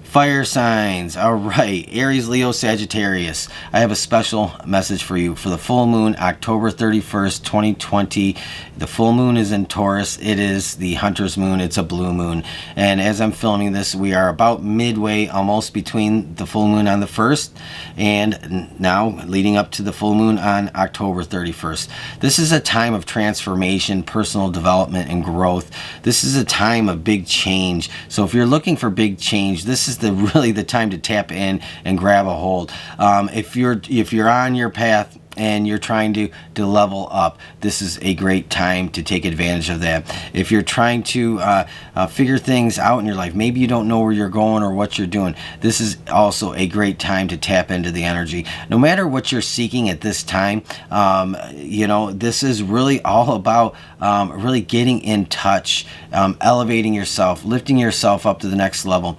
Fire signs. All right, Aries, Leo, Sagittarius. I have a special message for you for the full moon, October 31st, 2020. The full moon is in Taurus. It is the hunter's moon. It's a blue moon. And as I'm filming this, we are about midway, almost between the full moon on the 1st and now leading up to the full moon on October 31st. This is a time of transformation, personal development, and growth. This is a time of big change. So if you're looking for big change, this is really the time to tap in and grab a hold. If you're on your path and you're trying to level up, this is a great time to take advantage of that. If you're trying to figure things out in your life, maybe you don't know where you're going or what you're doing, this is also a great time to tap into the energy. No matter what you're seeking at this time, this is really all about really getting in touch, elevating yourself, lifting yourself up to the next level.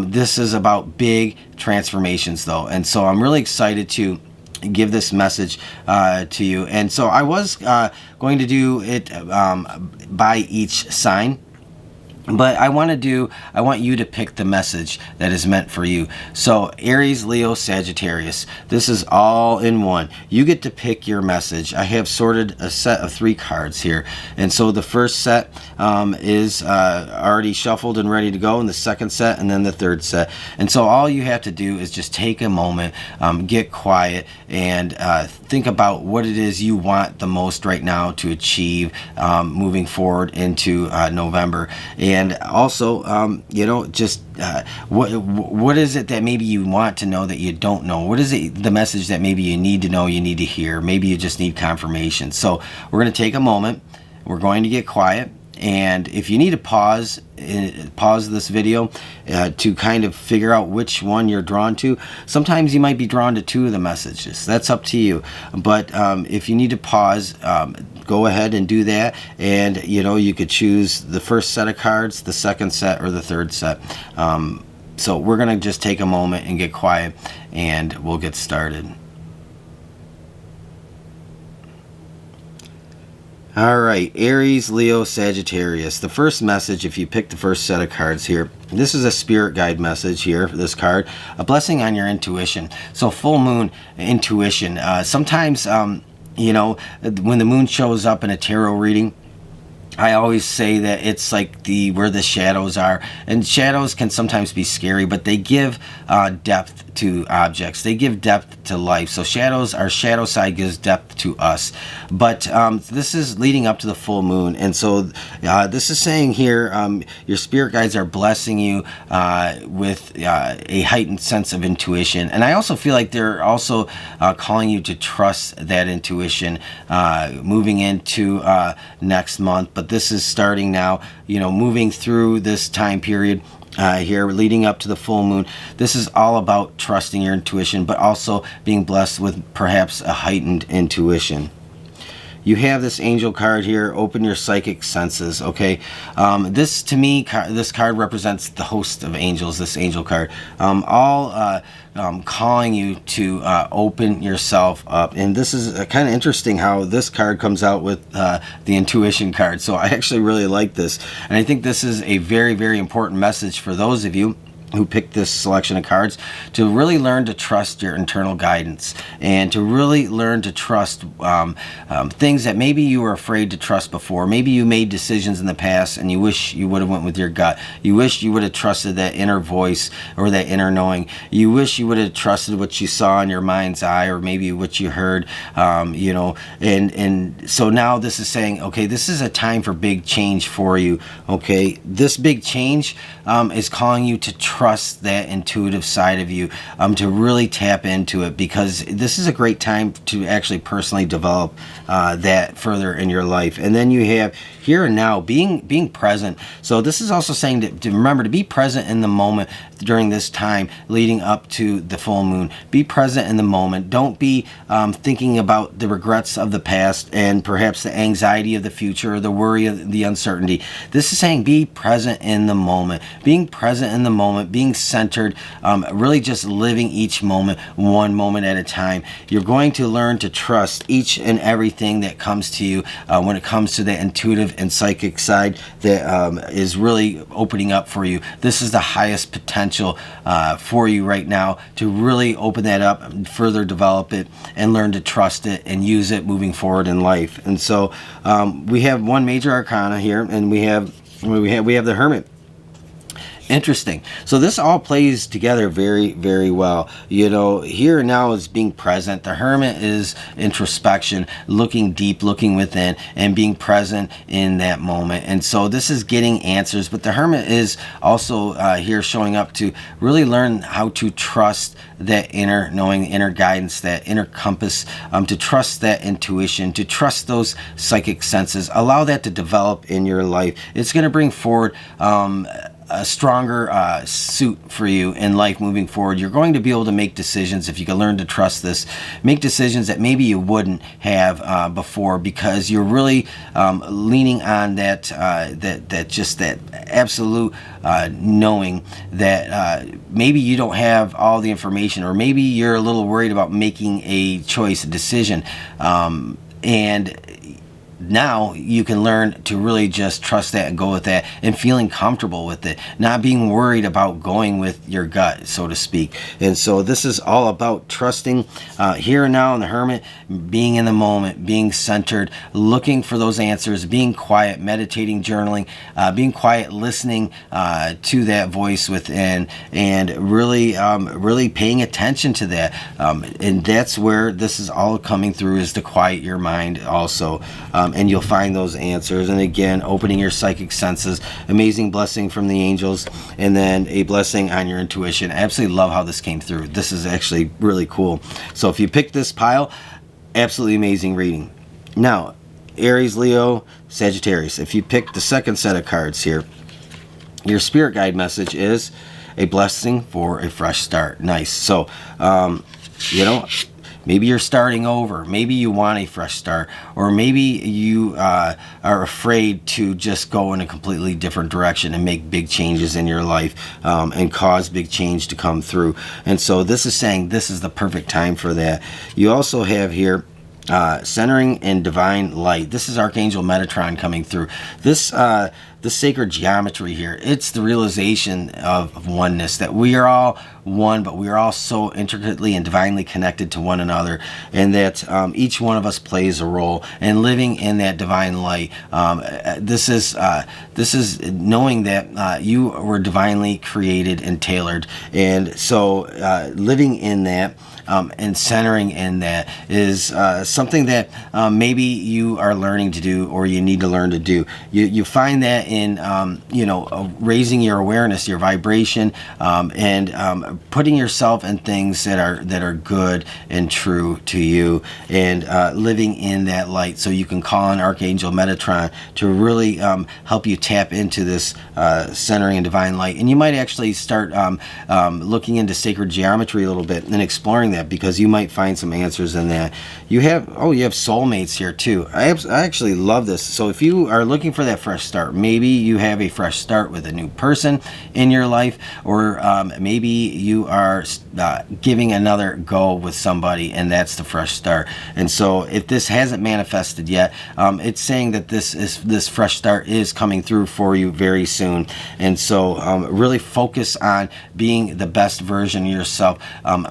This is about big transformations though, and so I'm really excited to give this message to you. And so I was going to do it by each sign, but I want you to pick the message that is meant for you. So Aries, Leo, Sagittarius, this is all in one. You get to pick your message. I have sorted a set of 3 cards here, and so the first set is already shuffled and ready to go, and the second set, and then the third set. And so all you have to do is just take a moment, get quiet, and think about what it is you want the most right now to achieve moving forward into November. And also, what is it that maybe you want to know that you don't know? What is it, the message that maybe you need to know, you need to hear? Maybe you just need confirmation. So we're going to take a moment. We're going to get quiet. And if you need to pause this video to kind of figure out which one you're drawn to, sometimes you might be drawn to 2 of the messages. That's up to you. But if you need to pause, go ahead and do that. And you could choose the first set of cards, the second set, or the third set. So we're going to just take a moment and get quiet, and we'll get started. All right, Aries, Leo, Sagittarius. The first message, if you pick the first set of cards here, this is a spirit guide message here for this card. A blessing on your intuition. So full moon intuition. Sometimes, when the moon shows up in a tarot reading, I always say that it's like where the shadows are, and shadows can sometimes be scary, but they give depth to objects. They give depth to life. So our shadow side gives depth to us. But this is leading up to the full moon, and so this is saying here, your spirit guides are blessing you with a heightened sense of intuition. And I also feel like they're also calling you to trust that intuition moving into next month. But this is starting now, moving through this time period here leading up to the full moon. This is all about trusting your intuition, but also being blessed with perhaps a heightened intuition. You have this angel card here, open your psychic senses, okay? This, to me, this card represents the host of angels, this angel card. Calling you to open yourself up. And this is kind of interesting how this card comes out with the intuition card. So I actually really like this. And I think this is a very, very important message for those of you who picked this selection of cards, to really learn to trust your internal guidance, and to really learn to trust things that maybe you were afraid to trust before. Maybe you made decisions in the past and you wish you would have went with your gut. You wish you would have trusted that inner voice or that inner knowing. You wish you would have trusted what you saw in your mind's eye, or maybe what you heard, and so now this is saying, okay, this is a time for big change for you. Okay, this big change is calling you to trust that intuitive side of you, to really tap into it, because this is a great time to actually personally develop that further in your life. And then you have here and now, being present. So this is also saying to remember to be present in the moment during this time leading up to the full moon. Be present in the moment. Don't be thinking about the regrets of the past and perhaps the anxiety of the future or the worry of the uncertainty. This is saying be present in the moment. Being present in the moment moment, being centered, really just living each moment, one moment at a time. You're going to learn to trust each and everything that comes to you when it comes to the intuitive and psychic side that is really opening up for you. This is the highest potential for you right now to really open that up and further develop it and learn to trust it and use it moving forward in life. And so we have one major arcana here, and we have the Hermit. Interesting. So this all plays together very, very well. You know, here now is being present. The Hermit is introspection, looking deep, looking within, and being present in that moment. And so this is getting answers, but the Hermit is also here showing up to really learn how to trust that inner knowing, inner guidance, that inner compass, to trust that intuition, to trust those psychic senses. Allow that to develop in your life. It's going to bring forward a stronger suit for you in life moving forward. You're going to be able to make decisions, if you can learn to trust this, make decisions that maybe you wouldn't have before, because you're really leaning on that that absolute knowing that maybe you don't have all the information, or maybe you're a little worried about making a choice, a decision, and now you can learn to really just trust that and go with that, and feeling comfortable with it, not being worried about going with your gut, so to speak. And so this is all about trusting here and now in the Hermit, being in the moment, being centered, looking for those answers, being quiet, meditating, journaling, being quiet, listening to that voice within, and really paying attention to that. And that's where this is all coming through, is to quiet your mind also. And you'll find those answers. And again, opening your psychic senses, amazing blessing from the angels, and then a blessing on your intuition. I absolutely love how this came through. This is actually really cool. So if you pick this pile, absolutely amazing reading. Now, Aries, Leo, Sagittarius. If you pick the second set of cards here, your spirit guide message is a blessing for a fresh start. Nice. So, you know, maybe you're starting over. Maybe you want a fresh start, or maybe you are afraid to just go in a completely different direction and make big changes in your life and cause big change to come through. And so this is saying this is the perfect time for that. You also have here centering in divine light. This is Archangel Metatron coming through. This sacred geometry here, it's the realization of oneness, that we are all one, but we are all so intricately and divinely connected to one another, and that each one of us plays a role, and living in that divine light. This is knowing that you were divinely created and tailored, and so living in that and centering in that is something that maybe you are learning to do, or you need to learn to do. You find that in raising your awareness, your vibration, and putting yourself in things that are good and true to you, and living in that light. So you can call on Archangel Metatron to really help you tap into this centering and divine light. And you might actually start looking into sacred geometry a little bit and exploring that, because you might find some answers in that. You have soulmates here too. I actually love this. So if you are looking for that fresh start, maybe you have a fresh start with a new person in your life, or maybe you are giving another go with somebody, and that's the fresh start. And so if this hasn't manifested yet, it's saying that this fresh start is coming through for you very soon. And so really focus on being the best version of yourself,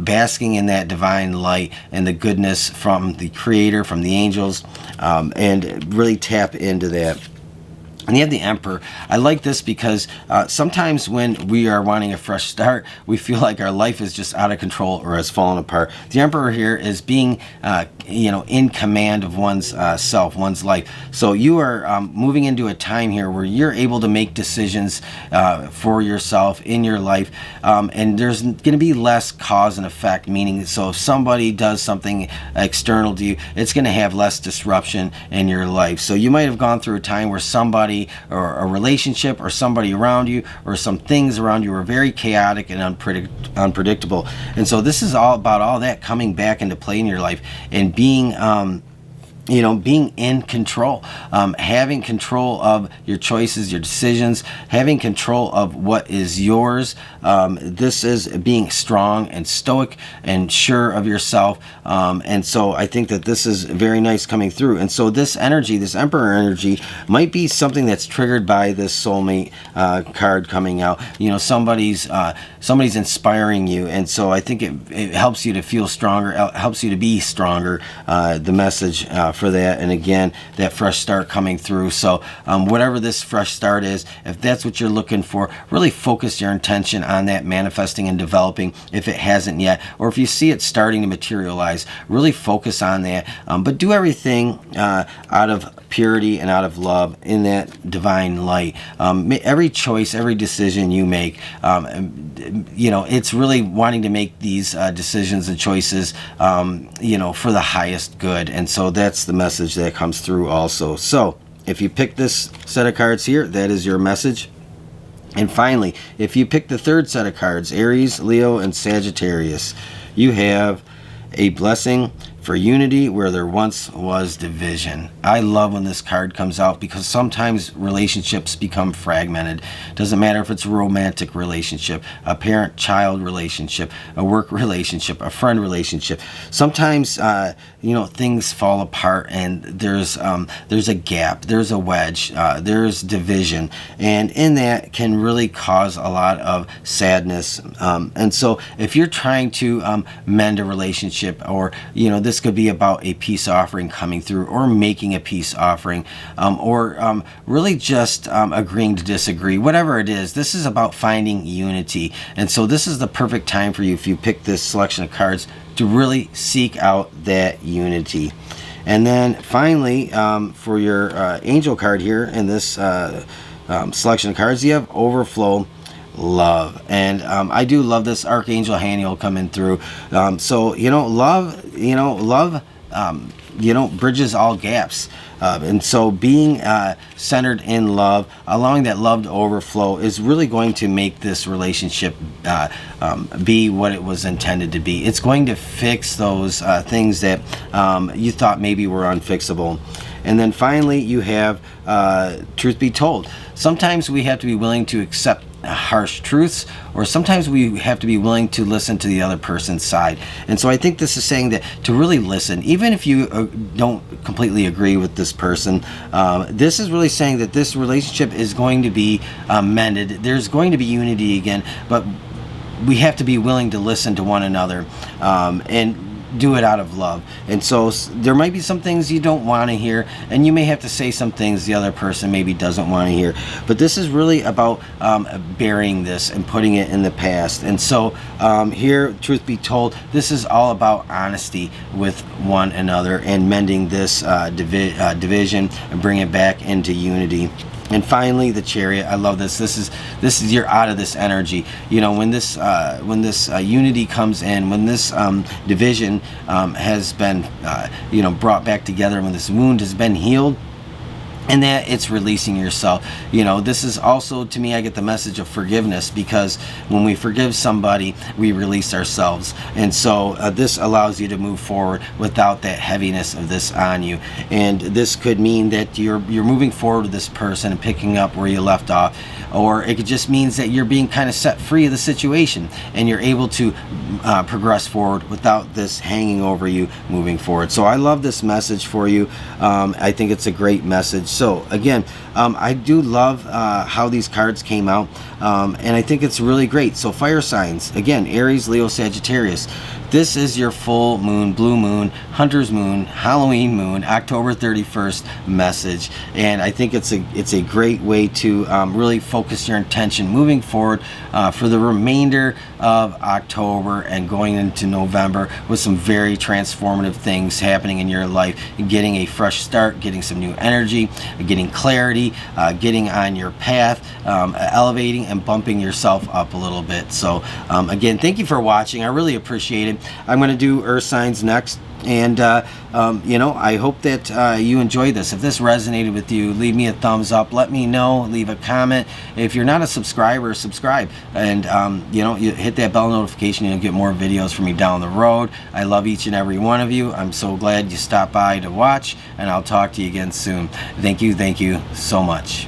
basking in that divine light and the goodness from the Creator, from the angels, and really tap into that. And you have the Emperor. I like this because sometimes when we are wanting a fresh start, we feel like our life is just out of control or has fallen apart. The Emperor here is being, in command of one's self, one's life. So you are moving into a time here where you're able to make decisions for yourself in your life, and there's going to be less cause and effect. Meaning, so if somebody does something external to you, it's going to have less disruption in your life. So you might have gone through a time where somebody, or a relationship, or somebody around you, or some things around you were very chaotic and unpredictable. And so this is all about all that coming back into play in your life, and being being in control, having control of your choices, your decisions, having control of what is yours. This is being strong and stoic and sure of yourself. And so I think that this is very nice coming through. And so this energy, this Emperor energy, might be something that's triggered by this soulmate card coming out. Somebody's inspiring you. And so I think it helps you to feel stronger, helps you to be stronger, the message for that. And again, that fresh start coming through. So whatever this fresh start is, if that's what you're looking for, really focus your intention on that manifesting and developing if it hasn't yet, or if you see it starting to materialize, really focus on that. But do everything out of purity and out of love in that divine light. Every choice, every decision you make, it's really wanting to make these decisions and choices, for the highest good. And so that's the message that comes through also. So if you pick this set of cards here, that is your message. And finally, if you pick the third set of cards, Aries, Leo, and Sagittarius, you have a blessing for unity where there once was division. I love when this card comes out because sometimes relationships become fragmented. Doesn't matter if it's a romantic relationship, a parent-child relationship, a work relationship, a friend relationship. Sometimes things fall apart and there's a gap, there's a wedge, there's division, and in that can really cause a lot of sadness. And so if you're trying to mend a relationship, or this could be about a peace offering coming through, or making a peace offering, or really just agreeing to disagree, whatever it is, this is about finding unity. And so this is the perfect time for you, if you pick this selection of cards, to really seek out that unity. And then finally, for your angel card here in this selection of cards, you have overflow love. And I do love this Archangel Haniel coming through. So love bridges all gaps. And so being centered in love, allowing that love to overflow, is really going to make this relationship be what it was intended to be. It's going to fix those things that you thought maybe were unfixable. And then finally, you have truth be told. Sometimes we have to be willing to accept harsh truths, or sometimes we have to be willing to listen to the other person's side. And so I think this is saying that to really listen, even if you don't completely agree with this person, this is really saying that this relationship is going to be mended. There's going to be unity again, but we have to be willing to listen to one another and do it out of love. And so there might be some things you don't want to hear, and you may have to say some things the other person maybe doesn't want to hear. But this is really about burying this and putting it in the past. And so here, truth be told, this is all about honesty with one another and mending this division and bringing it back into unity. And finally, the Chariot. I love this. This is you're out of this energy. When this unity comes in, when this division has been brought back together, when this wound has been healed, and that it's releasing yourself. This is also, to me, I get the message of forgiveness, because when we forgive somebody, we release ourselves. And so this allows you to move forward without that heaviness of this on you. And this could mean that you're moving forward with this person and picking up where you left off, or it just means that you're being kind of set free of the situation and you're able to progress forward without this hanging over you moving forward. So I love this message for you. I think it's a great message. So again, I do love how these cards came out, and I think it's really great. So fire signs, again, Aries, Leo, Sagittarius. This is your full moon, blue moon, hunter's moon, Halloween moon, October 31st message. And I think it's a great way to really focus your intention moving forward for the remainder of October and going into November, with some very transformative things happening in your life, getting a fresh start, getting some new energy, getting clarity, getting on your path, elevating and bumping yourself up a little bit. So again, thank you for watching. I really appreciate it. I'm going to do earth signs next. And you know, I hope that you enjoyed this. If this resonated with you, leave me a thumbs up. Let me know. Leave a comment. If you're not a subscriber, subscribe. And you know, you hit that bell notification. You'll get more videos from me down the road. I love each and every one of you. I'm so glad you stopped by to watch, and I'll talk to you again soon. Thank you so much.